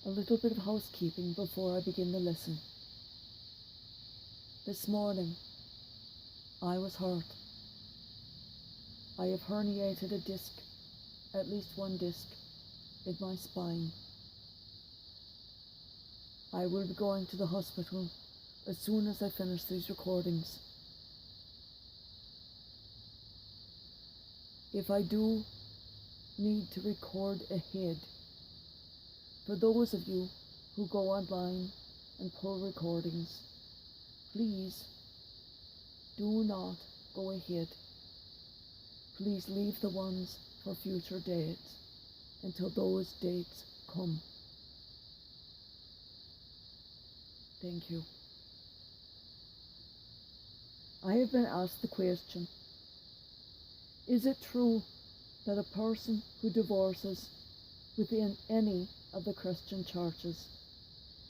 A little bit of housekeeping before I begin the lesson. This morning, I was hurt. I have herniated a disc, at least one disc, in my spine. I will be going to the hospital as soon as I finish these recordings. If I do need to record ahead, for those of you who go online and pull recordings, please do not go ahead. Please leave the ones for future dates until those dates come. Thank you. I have been asked the question, is it true that a person who divorces within any of the Christian churches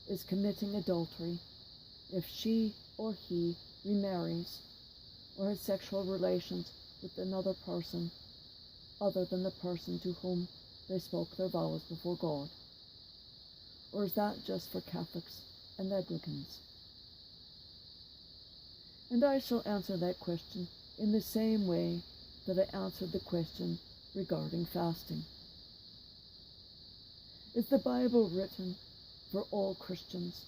is committing adultery if she or he remarries or has sexual relations with another person other than the person to whom they spoke their vows before God? Or is that just for Catholics and Anglicans? And I shall answer that question in the same way that I answered the question regarding fasting. Is the Bible written for all Christians,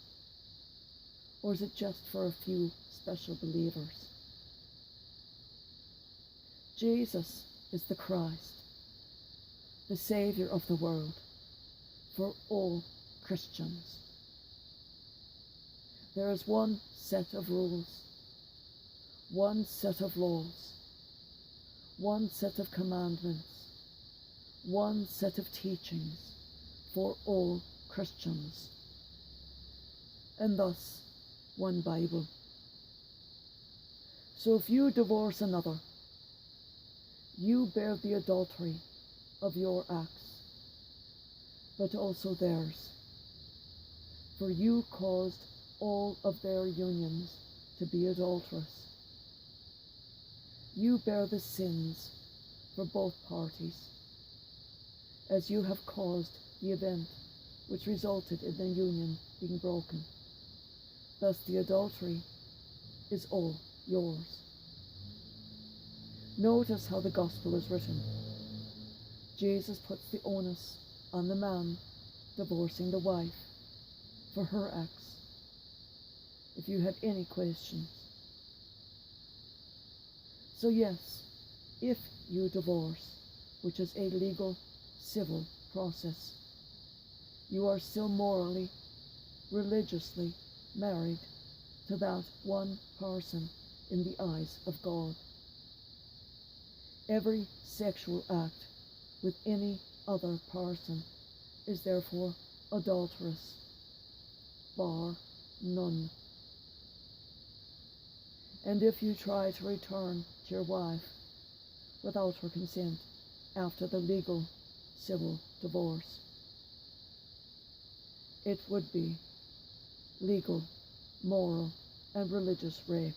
or is it just for a few special believers? Jesus is the Christ, the Savior of the world, for all Christians. There is one set of rules, one set of laws, one set of commandments, one set of teachings for all Christians, and thus one Bible. So if you divorce another, you bear the adultery of your acts, but also theirs, for you caused all of their unions to be adulterous. You bear the sins for both parties, as you have caused the event which resulted in the union being broken. Thus the adultery is all yours. Notice how the gospel is written. Jesus puts the onus on the man divorcing the wife for her acts. If you have any questions. So yes, if you divorce, which is a legal, civil process, you are still morally, religiously married to that one person in the eyes of God. Every sexual act with any other person is therefore adulterous, bar none. And if you try to return to your wife without her consent after the legal civil divorce, it would be legal, moral, and religious rape.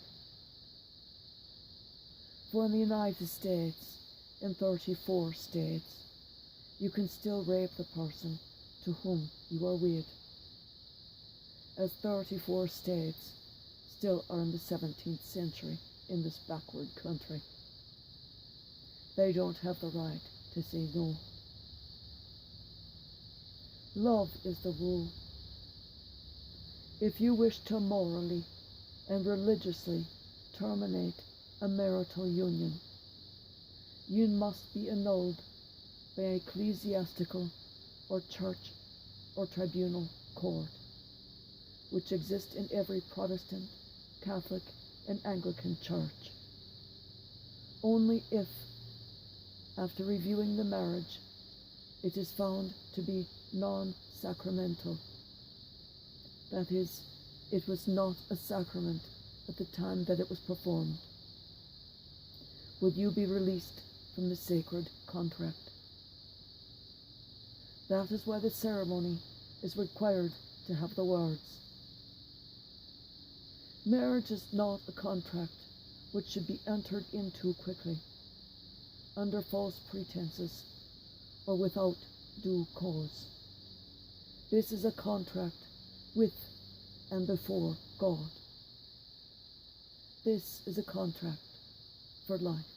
For in the United States, in 34 states, you can still rape the person to whom you are wed, as 34 states still are in the 17th century in this backward country. They don't have the right to say no. Love is the rule. If you wish to morally and religiously terminate a marital union, you must be annulled by an ecclesiastical or church or tribunal court, which exist in every Protestant, Catholic, and Anglican church. Only if, after reviewing the marriage, it is found to be non-sacramental, that is, it was not a sacrament at the time that it was performed, would you be released from the sacred contract. That is why the ceremony is required to have the words. Marriage is not a contract which should be entered into quickly, under false pretenses, or without due cause. This is a contract with and before God. This is a contract for life.